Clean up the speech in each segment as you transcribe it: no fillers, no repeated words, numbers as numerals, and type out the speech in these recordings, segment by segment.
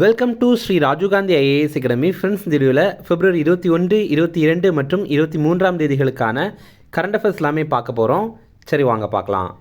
Welcome to Shri Rajiv Gandhi IAS academy. Friends, இந்த வீடியோவில் பிப்ரவரி 21, 22 மற்றும் 23ஆம் தேதிகளுக்கான கரண்ட் அஃபேர்ஸ் எல்லாமே பார்க்க போகிறோம். சரி, வாங்க பார்க்கலாம்.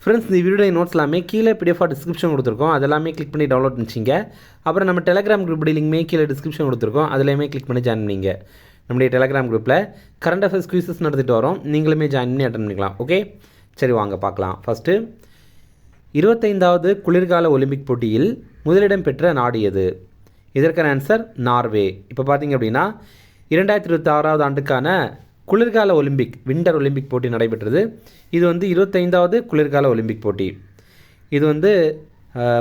ஃப்ரெண்ட்ஸ், இந்த வீடியோ நோட்ஸ் எல்லாமே கீழே பிடிஎஃப் டிஸ்கிரிப்ஷன் கொடுத்துருக்கோம். அதெல்லாமே கிளிக் பண்ணி டவுன்லோட் பண்ணிச்சிங்க. அப்புறம் நம்ம டெலிகிராம் குரூப் லிங்க்மே கீழே டிஸ்கிரிப்ஷன் கொடுத்துருக்கோம். அதிலேயுமே கிளிக் பண்ணி ஜாயின் பண்ணிங்க. நம்முடைய டெலிகிராம் குரூப்பில் கரண்ட் அஃபேர்ஸ் குவிசஸ் நடத்திட்டு வரோம். நீங்களுமே ஜாயின் பண்ணி அட்டன் பண்ணிக்கலாம். ஓகே, சரி வாங்க பார்க்கலாம். ஃபஸ்ட்டு, 25வது குளிர்கால ஒலிம்பிக் போட்டியில் முதலிடம் பெற்ற நாடு எது? இதற்கான ஆன்சர் நார்வே. இப்போ பார்த்தீங்க அப்படின்னா 2026ஆவது ஆண்டுக்கான குளிர்கால ஒலிம்பிக் விண்டர் ஒலிம்பிக் போட்டி நடைபெற்றது. இது 25வது குளிர்கால ஒலிம்பிக் போட்டி. இது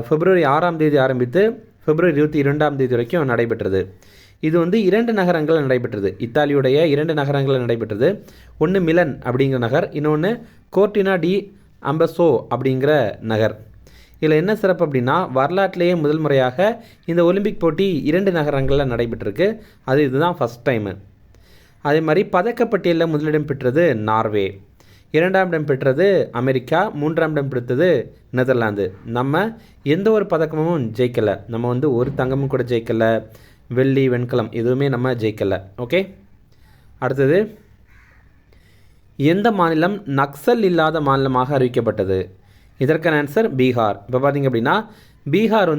பிப்ரவரி 6ஆம் தேதி ஆரம்பித்து பிப்ரவரி 22ஆம் தேதி வரைக்கும் நடைபெற்றது. இது 2 நகரங்களில் நடைபெற்றது. இத்தாலியுடைய 2 நகரங்களில் நடைபெற்றது. ஒன்று மிலன் அப்படிங்கிற நகர், இன்னொன்று கோர்டினா டி அம்பசோ அப்படிங்கிற நகர். இதில் என்ன சிறப்பு அப்படின்னா, வரலாற்றிலேயே முதல் முறையாக இந்த ஒலிம்பிக் போட்டி 2 நகரங்களில் நடைபெற்றிருக்கு. இதுதான் ஃபஸ்ட் டைமு. அதே மாதிரி பதக்கப்பட்டியலில் முதலிடம் பெற்றது நார்வே, 2ஆம் இடம் பெற்றது அமெரிக்கா, 3ஆம் இடம் பெற்றது நெதர்லாந்து. நம்ம எந்த ஒரு பதக்கமும் ஜெயிக்கலை. நம்ம ஒரு தங்கமும் கூட ஜெயிக்கலை. வெள்ளி, வெண்கலம் எதுவுமே நம்ம ஜெயிக்கலை. ஓகே, அடுத்தது, எந்த மாநிலம் நக்சல் இல்லாத மாநிலமாக அறிவிக்கப்பட்டது? இதற்கான ஆன்சர் பீகார். இப்போ பார்த்திங்க அப்படின்னா பீகார்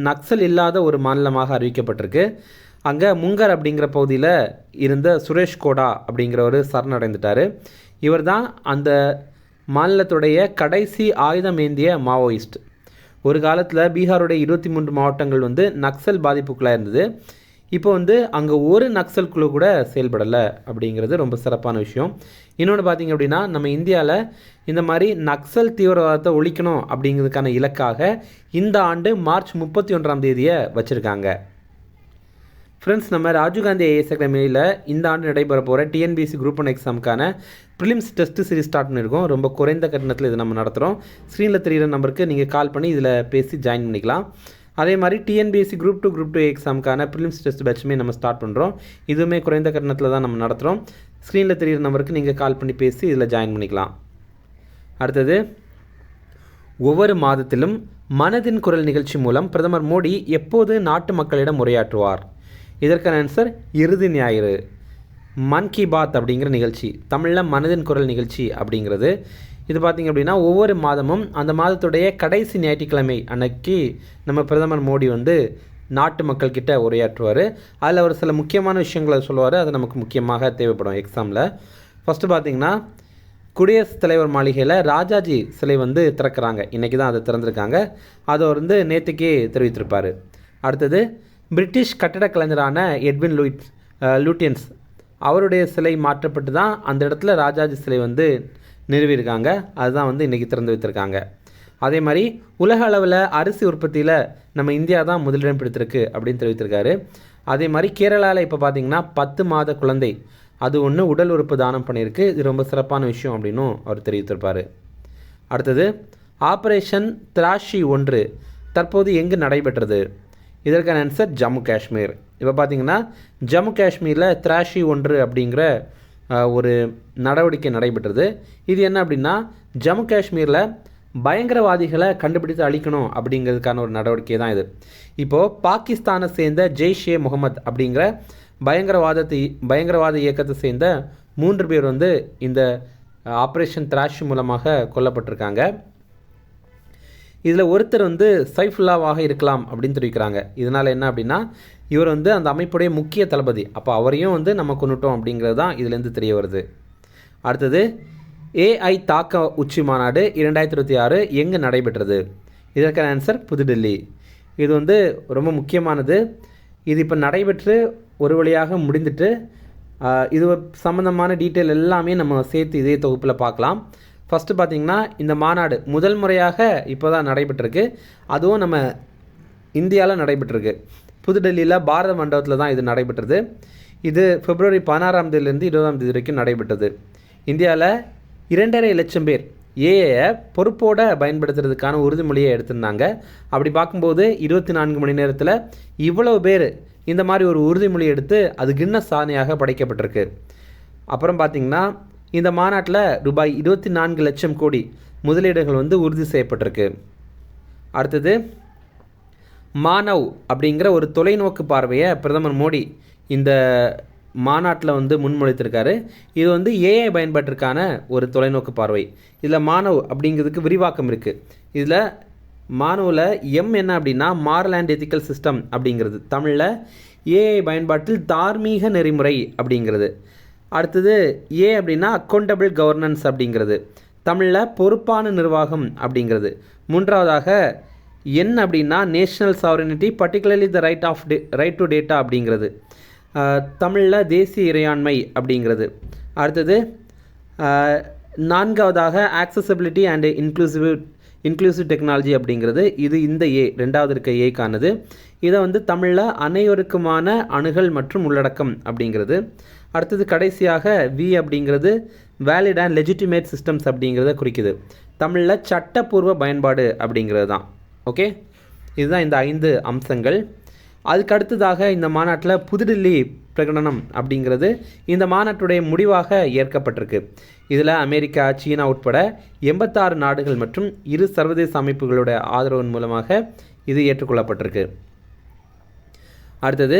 நக்சல் இல்லாத ஒரு மாநிலமாக அறிவிக்கப்பட்டிருக்கு. அங்கே முங்கர் அப்படிங்கிற பகுதியில் இருந்த சுரேஷ் கோடா அப்படிங்கிறவர் சரணடைந்துட்டார். இவர் தான் அந்த மாநிலத்துடைய கடைசி ஆயுதம் ஏந்திய மாவோயிஸ்ட். ஒரு காலத்தில் பீகாருடைய 23 மாவட்டங்கள் நக்சல் பாதிப்புக்குள்ளாக இருந்தது. இப்போ அங்கே ஒரு நக்சல் குழு கூட செயல்படலை அப்படிங்கிறது ரொம்ப சிறப்பான விஷயம். இன்னொன்று பார்த்திங்க அப்படின்னா, நம்ம இந்தியாவில் இந்த மாதிரி நக்சல் தீவிரவாதத்தை ஒழிக்கணும் அப்படிங்கிறதுக்கான இலக்காக இந்த ஆண்டு மார்ச் 31ஆம் தேதியை வச்சுருக்காங்க. ஃப்ரெண்ட்ஸ், நம்ம ராஜீவ்காந்தி ஐஏஎஸ் அகாடமியில் இந்த ஆண்டு நடைபெற போகிற டிஎன்பிஎஸ்சி குரூப் 1 எக்ஸாமுக்கான ப்ரிலிம்ஸ் டெஸ்ட் சீரிஸ் ஸ்டார்ட் பண்ணியிருக்கோம். ரொம்ப குறைந்த கட்டணத்தில் இதை நம்ம நடத்துகிறோம். ஸ்க்ரீனில் தெரிகிற நம்பருக்கு நீங்கள் கால் பண்ணி இதில் பேசி ஜாயின் பண்ணிக்கலாம். அதே மாதிரி டிஎன்பிஎஸ்சி குரூப் 2 எக்ஸாமுக்கான ப்ரிலிம்ஸ் டெஸ்ட் பேட்சுமே நம்ம ஸ்டார்ட் பண்ணுறோம். இதுவுமே குறைந்த கட்டணத்தில் தான் நம்ம நடத்துகிறோம். ஸ்க்ரீனில் தெரிகிற நம்பருக்கு நீங்கள் கால் பண்ணி பேசி இதில் ஜாயின் பண்ணிக்கலாம். அடுத்தது, ஒவ்வொரு மாதத்திலும் மனதின் குரல் நிகழ்ச்சி மூலம் பிரதமர் மோடி எப்போது நாட்டு மக்களிடம் உரையாற்றுவார்? இதற்கான ஆன்சர் இறுதி ஞாயிறு. மன் கி பாத் அப்படிங்கிற நிகழ்ச்சி, தமிழில் மனதின் குரல் நிகழ்ச்சி அப்படிங்கிறது. இது பார்த்திங்க அப்படின்னா ஒவ்வொரு மாதமும் அந்த மாதத்துடைய கடைசி ஞாயிற்றுக்கிழமை அன்னைக்கு நம்ம பிரதமர் மோடி நாட்டு மக்கள்கிட்ட உரையாற்றுவார். அதில் ஒரு சில முக்கியமான விஷயங்களை சொல்லுவார். அது நமக்கு முக்கியமாக தேவைப்படும் எக்ஸாமில். ஃபஸ்ட்டு பார்த்திங்கன்னா, குடியரசுத் தலைவர் மாளிகையில் ராஜாஜி சிலை திறக்கிறாங்க. இன்றைக்கி தான் அதை திறந்திருக்காங்க. அதை நேற்றுக்கே தெரிவித்திருப்பார். அடுத்தது, பிரிட்டிஷ் கட்டடக் கலைஞரான எட்வின் லூட்டியன்ஸ் அவருடைய சிலை மாற்றப்பட்டு தான் அந்த இடத்துல ராஜாஜி சிலை நிறுவியிருக்காங்க. அதுதான் இன்றைக்கி திறந்து வைத்திருக்காங்க. அதே மாதிரி உலக அளவில் அரிசி உற்பத்தியில் நம்ம இந்தியா தான் முதலிடம் பிடித்திருக்கு அப்படின்னு தெரிவித்திருக்காரு. அதே மாதிரி கேரளாவில் இப்போ பார்த்திங்கன்னா 10 மாத குழந்தை அது உடல் உறுப்பு தானம் பண்ணியிருக்கு. இது ரொம்ப சிறப்பான விஷயம் அப்படின்னும் அவர் தெரிவித்திருப்பார். அடுத்தது, ஆப்ரேஷன் திராஷி 1 தற்போது எங்கு நடைபெற்றது? இதற்கான ஆன்சர் ஜம்மு காஷ்மீர். இப்போ பார்த்திங்கன்னா ஜம்மு காஷ்மீரில் திராஷி 1 அப்படிங்கிற ஒரு நடவடிக்கை நடைபெற்றது. இது என்ன அப்படின்னா, ஜம்மு காஷ்மீரில் பயங்கரவாதிகளை கண்டுபிடித்து அழிக்கணும் அப்படிங்கிறதுக்கான ஒரு நடவடிக்கை தான் இது. இப்போது பாகிஸ்தானை சேர்ந்த ஜெய்ஷே முகமது அப்படிங்கிற பயங்கரவாத இயக்கத்தை சேர்ந்த 3 பேர் இந்த ஆப்ரேஷன் திராஷ் மூலமாக கொல்லப்பட்டிருக்காங்க. இதில் ஒருத்தர் சைஃபுல்லாவாக இருக்கலாம் அப்படின்னு தெரிவிக்கிறாங்க. இதனால் என்ன அப்படின்னா, இவர் அந்த அமைப்புடைய முக்கிய தளபதி. அப்போ அவரையும் நம்ம கொண்டுட்டோம் அப்படிங்கிறது தான் இதுலேருந்து தெரிய வருது. அடுத்தது, ஏஐ தாக்க உச்சி மாநாடு 2026 எங்கே நடைபெற்றது? இதற்கான ஆன்சர் புதுடெல்லி. இது ரொம்ப முக்கியமானது. இது இப்போ நடைபெற்று ஒரு வழியாக முடிந்துட்டு இது சம்மந்தமான டீட்டெயில் எல்லாமே நம்ம சேர்த்து இதே தொகுப்பில் பார்க்கலாம். ஃபஸ்ட்டு பார்த்திங்கன்னா, இந்த மாநாடு முதல் முறையாக இப்போ தான் நடைபெற்றிருக்கு. அதுவும் நம்ம இந்தியாவில் நடைபெற்றிருக்கு. புதுடெல்லியில் பாரத மண்டபத்தில் தான் இது நடைபெற்றது. இது பிப்ரவரி 16ஆம் தேதியிலேருந்து 20ஆம் தேதி வரைக்கும் நடைபெற்றது. இந்தியாவில் 2.5 லட்சம் பேர் ஏஐயை பொறுப்போடு பயன்படுத்துறதுக்கான உறுதிமொழியை எடுத்திருந்தாங்க. அப்படி பார்க்கும்போது 24 மணி நேரத்தில் இவ்வளவு பேர் இந்த மாதிரி ஒரு உறுதிமொழி எடுத்து அது கின்னஸ் சாதனையாக படைக்கப்பட்டிருக்கு. அப்புறம் பார்த்திங்கன்னா, இந்த மாநாட்டில் ரூபாய் 24 லட்சம் கோடி முதலீடுகள் உறுதி செய்யப்பட்டிருக்கு. அடுத்தது, மானவ் அப்படிங்கிற ஒரு தொலைநோக்கு பார்வையை பிரதமர் மோடி இந்த மாநாட்டில் வந்து முன்மொழித்திருக்காரு. இது வந்து ஏஐ பயன்பாட்டிற்கான ஒரு தொலைநோக்கு பார்வை. இதில் மானவ் அப்படிங்கிறதுக்கு விரிவாக்கம் இருக்குது. இதில் மானவில் எம் என்ன அப்படின்னா மாரல் அண்ட் எத்திக்கல் சிஸ்டம் அப்படிங்கிறது, தமிழில் ஏஐ பயன்பாட்டில் தார்மீக நெறிமுறை அப்படிங்கிறது. அடுத்தது ஏ அப்படின்னா அக்கௌண்டபிள் கவர்னன்ஸ் அப்படிங்கிறது, தமிழில் பொறுப்பான நிர்வாகம் அப்படிங்கிறது. மூன்றாவதாக என் அப்படின்னா national sovereignty particularly the right to data அப்படிங்கிறது, தமிழில் தேசிய இறையாண்மை அப்படிங்கிறது. அடுத்தது நான்காவதாக ஆக்சசபிலிட்டி அண்ட் இன்க்ளூசிவ் டெக்னாலஜி அப்படிங்கிறது. இது இந்த ரெண்டாவது இருக்க ஏக்கானது. இதை வந்து தமிழில் அனைவருக்குமான அணுகல் மற்றும் உள்ளடக்கம் அப்படிங்கிறது. அடுத்தது கடைசியாக வி அப்படிங்கிறது வேலிட் அண்ட் லெஜிட்டிமேட் சிஸ்டம்ஸ் அப்படிங்கிறத குறிக்குது, தமிழில் சட்டப்பூர்வ பயன்பாடு அப்படிங்கிறது தான். ஓகே, இதுதான் இந்த 5 அம்சங்கள். அதுக்கு அடுத்ததாக இந்த மாநாட்டில் புதுடில்லி பிரகடனம் அப்படிங்கிறது இந்த மாநாட்டுடைய முடிவாக ஏற்கப்பட்டிருக்கு. இதில் அமெரிக்கா, சீனா உட்பட 86 நாடுகள் மற்றும் 2 சர்வதேச அமைப்புகளோட ஆதரவின் மூலமாக இது ஏற்றுக்கொள்ளப்பட்டிருக்கு. அடுத்தது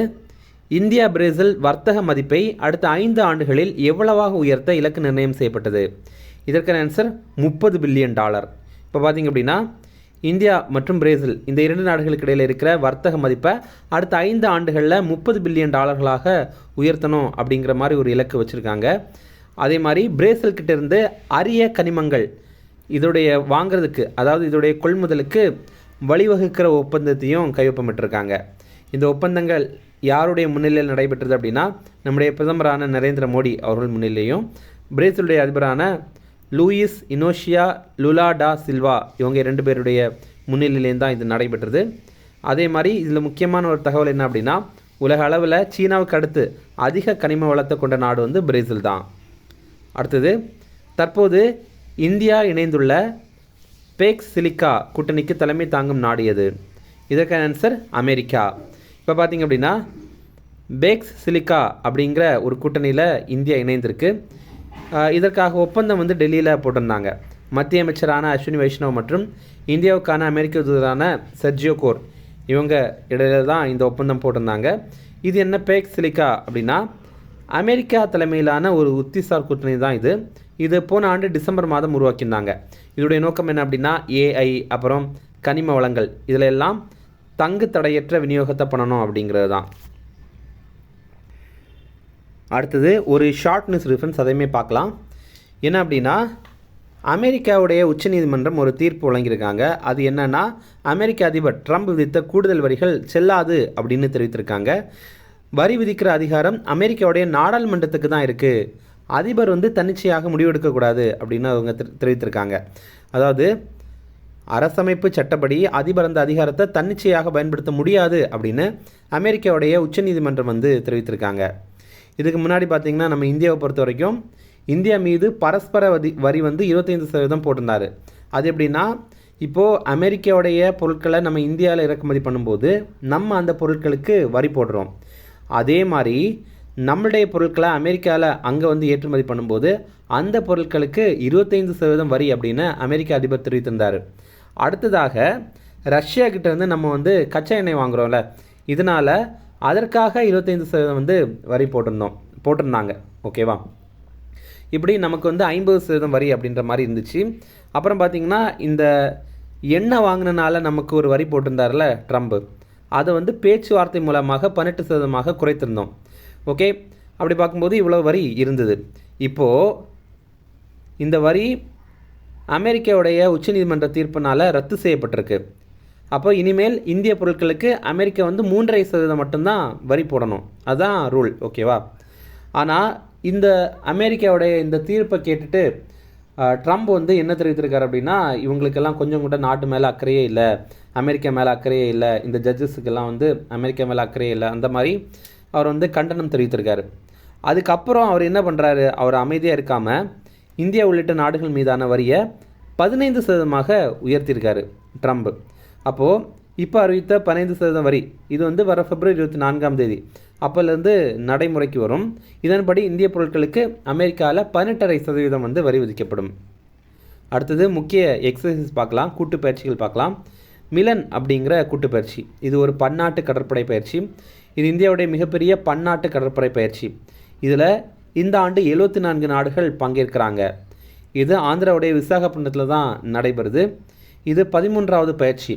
இந்தியா பிரேசில் வர்த்தக மதிப்பை அடுத்த 5 ஆண்டுகளில் எவ்வளவாக உயர்த்த இலக்கு நிர்ணயம் செய்யப்பட்டது? இதற்கான ஆன்சர் $30 பில்லியன். இப்போ பார்த்திங்க அப்படின்னா இந்தியா மற்றும் பிரேசில் இந்த 2 நாடுகளுக்கு இடையில் இருக்கிற வர்த்தக மதிப்பை அடுத்த 5 ஆண்டுகளில் $30 பில்லியன் உயர்த்தணும் அப்படிங்கிற மாதிரி ஒரு இலக்கு வச்சுருக்காங்க. அதே மாதிரி பிரேசில்கிட்ட இருந்து அரிய கனிமங்கள் இதோடைய வாங்கிறதுக்கு, அதாவது இதோடைய கொள்முதலுக்கு வழிவகுக்கிற ஒப்பந்தத்தையும் கையொப்பமிட்டிருக்காங்க. இந்த ஒப்பந்தங்கள் யாருடைய முன்னிலையில் நடைபெற்றது அப்படின்னா நம்முடைய பிரதமரான நரேந்திர மோடி அவர்கள் முன்னிலையும் பிரேசிலுடைய அதிபரான லூயிஸ் இனோஷியா லுலா டா சில்வா இவங்க 2 பேருடைய முன்னிலையிலேயும் தான் இது நடைபெற்றது. அதே மாதிரி இதில் முக்கியமான ஒரு தகவல் என்ன அப்படின்னா உலக அளவில் சீனாவுக்கு அடுத்து அதிக கனிம வளத்தை கொண்ட நாடு வந்து பிரேசில் தான். அடுத்தது தற்போது இந்தியா இணைந்துள்ள பேக்ஸ் சிலிக்கா கூட்டணிக்கு தலைமை தாங்கும் நாடு எது? இதற்கான ஆன்சர் அமெரிக்கா. இப்போ பார்த்திங்க அப்படின்னா பேக்ஸ் சிலிக்கா அப்படிங்கிற ஒரு கூட்டணியில் இந்தியா இணைந்திருக்கு. இதற்காக ஒப்பந்தம் வந்து டெல்லியில் போட்டிருந்தாங்க. மத்திய அமைச்சரான அஸ்வினி வைஷ்ணவ் மற்றும் இந்தியாவுக்கான அமெரிக்க தூதரான செர்ஜியோ கோர் இவங்க இடையில தான் இந்த ஒப்பந்தம் போட்டிருந்தாங்க. இது என்ன பேக்ஸ் சிலிக்கா அப்படின்னா அமெரிக்கா தலைமையிலான ஒரு உத்திசார் கூட்டணி தான் இது. இது போன ஆண்டு டிசம்பர் மாதம் உருவாக்கியிருந்தாங்க. இதோடைய நோக்கம் என்ன அப்படின்னா ஏஐ அப்புறம் கனிம வளங்கள் இதில் எல்லாம் தங்கு தடையற்ற விநியோகத்தை பண்ணணும் அப்படிங்கிறது தான். அடுத்தது ஒரு ஷார்ட் நியூஸ் ரெஃபரன்ஸ் அதையுமே பார்க்கலாம். என்ன அப்படின்னா அமெரிக்காவுடைய உச்சநீதிமன்றம் ஒரு தீர்ப்பு வழங்கியிருக்காங்க. அது என்னன்னா அமெரிக்க அதிபர் ட்ரம்ப் விதித்த கூடுதல் வரிகள் செல்லாது அப்படின்னு தெரிவித்திருக்காங்க. வரி விதிக்கிற அதிகாரம் அமெரிக்காவுடைய நாடாளுமன்றத்துக்கு தான் இருக்குது, அதிபர் வந்து தன்னிச்சையாக முடிவெடுக்கக்கூடாது அப்படின்னு அவங்க தெரிவித்திருக்காங்க. அதாவது அரசமைப்பு சட்டப்படி அதிபர் அந்த அதிகாரத்தை தன்னிச்சையாக பயன்படுத்த முடியாது அப்படின்னு அமெரிக்காவுடைய உச்சநீதிமன்றம் வந்து தெரிவித்திருக்காங்க. இதுக்கு முன்னாடி பார்த்திங்கன்னா நம்ம இந்தியாவை பொறுத்த வரைக்கும் இந்தியா மீது பரஸ்பர வரி வந்து 25% போட்டிருந்தார். அது எப்படின்னா இப்போது அமெரிக்காவுடைய பொருட்களை நம்ம இந்தியாவில் இறக்குமதி பண்ணும்போது நம்ம அந்த பொருட்களுக்கு வரி போடுறோம். அதே மாதிரி நம்மளுடைய பொருட்களை அமெரிக்காவில் அங்கே வந்து ஏற்றுமதி பண்ணும்போது அந்த பொருட்களுக்கு 25% வரி அப்படின்னு அமெரிக்க அதிபர் தெரிவித்திருந்தார். அடுத்ததாக ரஷ்யா கிட்ட இருந்து நம்ம வந்து கச்சா எண்ணெய் வாங்குகிறோம்ல, இதனால் அதற்காக 25% வந்து வரி போட்டிருந்தாங்க. ஓகேவா? இப்படி நமக்கு வந்து 50% வரி அப்படின்ற மாதிரி இருந்துச்சு. அப்புறம் பார்த்திங்கன்னா இந்த எண்ணெய் வாங்கினால நமக்கு ஒரு வரி போட்டிருந்தார்ல ட்ரம்ப், அதை வந்து பேச்சுவார்த்தை மூலமாக 18% குறைத்திருந்தோம். ஓகே, அப்படி பார்க்கும்போது இவ்வளோ வரி இருந்தது. இப்போது இந்த வரி அமெரிக்காவுடைய உச்சநீதிமன்ற தீர்ப்பினால் ரத்து செய்யப்பட்டிருக்கு. அப்போ இனிமேல் இந்திய பொருட்களுக்கு அமெரிக்கா வந்து 3.5% மட்டும்தான் வரி போடணும், அதுதான் ரூல். ஓகேவா? ஆனால் இந்த அமெரிக்காவுடைய இந்த தீர்ப்பை கேட்டுட்டு ட்ரம்ப் வந்து என்ன தெரிவித்திருக்காரு அப்படின்னா இவங்களுக்கெல்லாம் கொஞ்சம் கூட நாட்டு மேலே அக்கறையே இல்லை, அமெரிக்கா மேலே அக்கறையே இல்லை, இந்த ஜட்ஜஸுக்கெல்லாம் வந்து அமெரிக்கா மேலே அக்கறையே இல்லை, அந்த மாதிரி அவர் வந்து கண்டனம் தெரிவித்திருக்காரு. அதுக்கப்புறம் அவர் என்ன பண்ணுறாரு, அவர் அமைதியாக இருக்காமல் இந்தியா உள்ளிட்ட நாடுகள் மீதான வரியை 15% உயர்த்தியிருக்காரு ட்ரம்ப். அப்போது இப்போ அறிவித்த 15% வரி இது வந்து வர பிப்ரவரி 24 அப்போலேருந்து நடைமுறைக்கு வரும். இதன்படி இந்திய பொருட்களுக்கு அமெரிக்காவில் 18.5% வந்து வரி விதிக்கப்படும். அடுத்தது முக்கிய எக்ஸசைஸ் பார்க்கலாம், கூட்டு பயிற்சிகள் பார்க்கலாம். மிலன் அப்படிங்கிற கூட்டுப்பயிற்சி. இது ஒரு பன்னாட்டு கடற்படை பயிற்சி. இது இந்தியாவுடைய மிகப்பெரிய பன்னாட்டு கடற்படை பயிற்சி. இதில் இந்த ஆண்டு 74 நாடுகள் பங்கேற்கிறாங்க. இது ஆந்திராவுடைய விசாகப்பட்டினத்தில் தான் நடைபெறுது. இது 13வது பயிற்சி.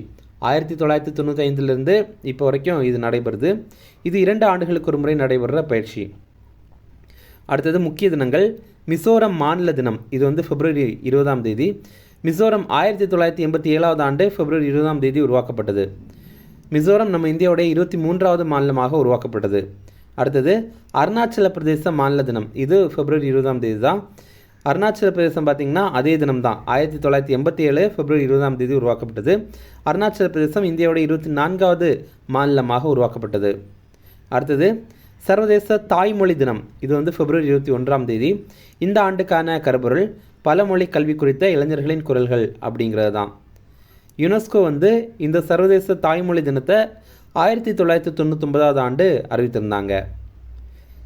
1995 இப்போ வரைக்கும் இது நடைபெறுது. இது 2 ஆண்டுகளுக்கு ஒரு முறை நடைபெறுற பயிற்சி. அடுத்தது முக்கிய தினங்கள். மிசோரம் மாநில தினம், இது வந்து பிப்ரவரி 20ஆம் தேதி. மிசோரம் 1987 ஆண்டு பிப்ரவரி 20ஆம் தேதி உருவாக்கப்பட்டது. மிசோரம் நம்ம இந்தியாவுடைய 23வது மாநிலமாக உருவாக்கப்பட்டது. அடுத்தது அருணாச்சல பிரதேச மாநில தினம், இது பிப்ரவரி 20ஆம் தேதி தான். அருணாச்சல பிரதேசம் பார்த்திங்கன்னா அதே தினம் தான், 1987 பிப்ரவரி 20ஆம் தேதி உருவாக்கப்பட்டது. அருணாச்சல பிரதேசம் இந்தியாவுடைய 24வது மாநிலமாக உருவாக்கப்பட்டது. அடுத்தது சர்வதேச தாய்மொழி தினம், இது வந்து பிப்ரவரி 21ஆம் தேதி. இந்த ஆண்டுக்கான கருப்பொருள் பலமொழி கல்வி குறித்த இளைஞர்களின் குரல்கள் அப்படிங்கிறது தான். யுனெஸ்கோ வந்து இந்த சர்வதேச தாய்மொழி தினத்தை 1999ஆம் ஆண்டு அறிவித்திருந்தாங்க.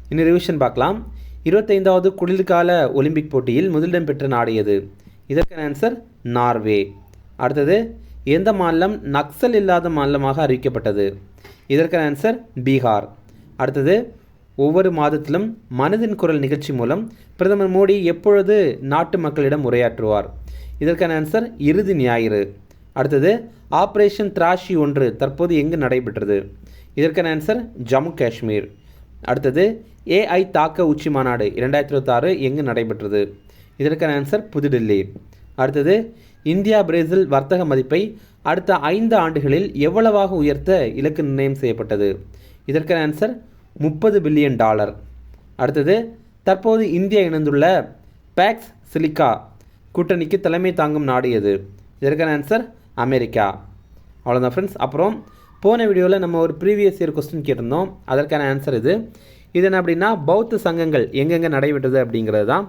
இன்னும் ரிவிஷன் பார்க்கலாம். 25வது குளிர்கால ஒலிம்பிக் போட்டியில் முதலிடம் பெற்ற நாடு எது? இதற்கான ஆன்சர் நார்வே. அடுத்தது எந்த மாநிலம் நக்சல் இல்லாத மாநிலமாக அறிவிக்கப்பட்டது? இதற்கான ஆன்சர் பீகார். அடுத்தது ஒவ்வொரு மாதத்திலும் மனதின் குரல் நிகழ்ச்சி மூலம் பிரதமர் மோடி எப்பொழுது நாட்டு மக்களிடம் உரையாற்றுவார்? இதற்கான ஆன்சர் இறுதி ஞாயிறு. அடுத்தது ஆப்ரேஷன் திராஷி 1 தற்போது எங்கு நடைபெற்றது? இதற்கான ஆன்சர் ஜம்மு காஷ்மீர். அடுத்தது AI தாக்க உச்சி மாநாடு 2026 எங்கு நடைபெற்றது? இதற்கான ஆன்சர் புதுடில்லி. அடுத்தது இந்தியா பிரேசில் வர்த்தக மதிப்பை அடுத்த 5 ஆண்டுகளில் எவ்வளவாக உயர்த்த இலக்கு நிர்ணயம் செய்யப்பட்டது? இதற்கான ஆன்சர் $30 பில்லியன். அடுத்தது தற்போது இந்தியா இணைந்துள்ள பேக்ஸ் சிலிக்கா கூட்டணிக்கு தலைமை தாங்கும் நாடு எது? இதற்கான ஆன்சர் அமெரிக்கா. அவ்வளோதான் ஃப்ரெண்ட்ஸ். அப்புறம் போன வீடியோவில் நம்ம ஒரு ப்ரீவியஸ் இயர் கொஸ்டின் கேட்டிருந்தோம், அதற்கான ஆன்சர் இது. இது என்ன அப்படின்னா பௌத்த சங்கங்கள் எங்கெங்கே நடைபெற்றது அப்படிங்கிறது தான்.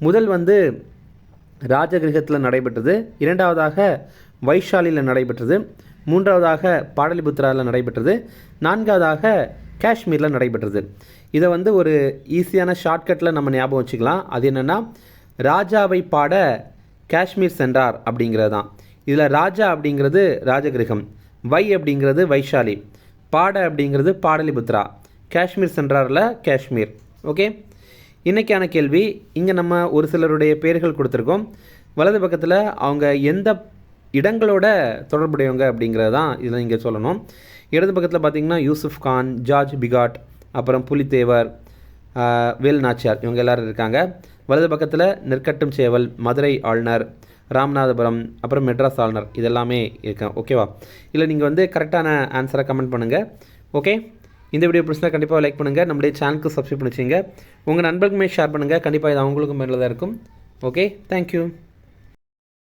முதல் வந்து ராஜகிரகத்தில் நடைபெற்றது, 2வதாக வைஷாலியில் நடைபெற்றது, 3வதாக பாடலிபுத்திராவில் நடைபெற்றது, 4வதாக காஷ்மீரில் நடைபெற்றது. இதை வந்து ஒரு ஈஸியான ஷார்ட்கட்டில் நம்ம ஞாபகம் வச்சுக்கலாம். அது என்னென்னா ராஜாவை பாட காஷ்மீர் சென்றார் அப்படிங்கிறது தான். இதில் ராஜா அப்படிங்கிறது ராஜகிரகம், வை அப்படிங்கிறது வைஷாலி, பாட அப்படிங்கிறது பாடலிபுத்ரா, காஷ்மீர் சென்றாரில் காஷ்மீர். ஓகே, இன்றைக்கான கேள்வி. இங்கே நம்ம ஒரு சிலருடைய பெயர்கள் கொடுத்துருக்கோம். வலது பக்கத்தில் அவங்க எந்த இடங்களோட தொடர்புடையவங்க அப்படிங்கிறது தான் இதில் இங்கே சொல்லணும். இடது பக்கத்தில் பார்த்திங்கன்னா யூசுஃப் கான், ஜார்ஜ் பிகாட், அப்புறம் புலித்தேவர், வேல் நாச்சியார், இவங்க எல்லோரும் இருக்காங்க. வலது பக்கத்தில் நெற்கட்டும் சேவல், மதுரை ஆளுநர், ராமநாதபுரம், அப்புறம் மெட்ராஸ் ஆளுநர், இதெல்லாமே இருக்கேன். ஓகேவா? இல்லை நீங்கள் வந்து கரெக்டான ஆன்சரை கமெண்ட் பண்ணுங்கள். ஓகே, இந்த வீடியோ பிடிச்சிருந்தா கண்டிப்பாக லைக் பண்ணுங்கள். நம்மளுடைய சேனலுக்கு சப்ஸ்கிரைப் பண்ணி வச்சுங்க. உங்கள் நண்பர்களுமே ஷேர் பண்ணுங்கள். கண்டிப்பாக இது அவங்களுக்கும் மேலே தான் இருக்கும். Okay, thank you.